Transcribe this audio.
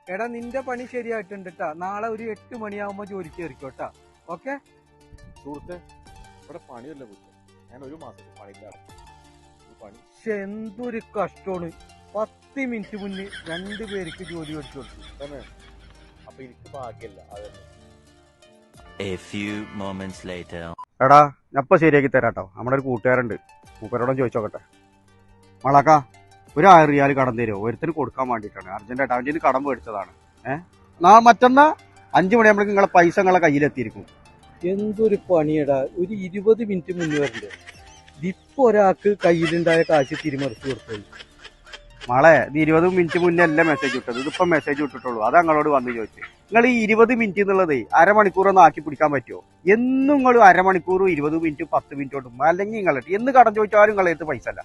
എടാ നിന്റെ പണി ശരിയായിട്ടുണ്ട് കേട്ടാ. നാളെ ഒരു 8 മണിയാവുമ്പോ ജോലിക്ക് കയറിക്കോട്ടാ. ഓക്കെ സുഹൃത്തെ, ഇവിടെ പണിയല്ല കുറ്റം. ഞാൻ ഒരു മാസത്തിൽ പണിക്കാണ്. പണി പക്ഷെ എന്തൊരു കഷ്ടമാണ്. 10 മിനിറ്റ് മുന്നേ 2 പേർക്ക് ജോലി മേടിച്ചു കൊടുത്തു. തന്നെ. അപ്പൊ എനിക്ക് ഭാഗ്യല്ല അതന്നെ. A few moments later. എടാ ഞാനിപ്പോ ശരിയാക്കി തരാട്ടോ. നമ്മുടെ ഒരു കൂട്ടുകാരുണ്ട്, മൂപ്പരോടും ചോദിച്ചോക്കട്ടെ. മളാക്ക ഒരു 1000 റിയാൽ കടം തരുമോ? ഒരുത്തിന് കൊടുക്കാൻ വേണ്ടിയിട്ടാണ്. അർജന്റായിട്ട് അവൻ്റെ കടം മേടിച്ചതാണ്. മറ്റന്നാ 5 മണിയാകുമ്പോഴേക്കും നിങ്ങളെ പൈസ നിങ്ങളെ കയ്യിലെത്തിയിരിക്കും. എന്തൊരു പണിയടാ. ഒരു 20 മിനിറ്റ് മുന്നേ വരണ്ടേ. ഇപ്പൊ ഒരാൾക്ക് കയ്യിലുണ്ടായ കാശ് തിരിമറിച്ച് കൊടുത്തത്. മളെ ഇത് 20 മിനിറ്റ് മുന്നേ അല്ല മെസ്സേജ് വിട്ടത്. ഇതിപ്പോ മെസ്സേജ് വിട്ടിട്ടുള്ളൂ. അത് നിങ്ങളോട് വന്ന് ചോദിച്ചു. നിങ്ങൾ ഈ 20 മിനിറ്റ് എന്നുള്ളത് അരമണിക്കൂറൊന്നും ആക്കി പിടിക്കാൻ പറ്റുമോ? എന്നും നിങ്ങൾ അരമണിക്കൂർ 20 മിനിറ്റ് 10 മിനിറ്റ് തൊട്ടും അല്ലെങ്കിൽ നിങ്ങളിട്ട് എന്ന് കടം ചോദിച്ചാലും നിങ്ങളെ അടുത്ത് പൈസ അല്ല.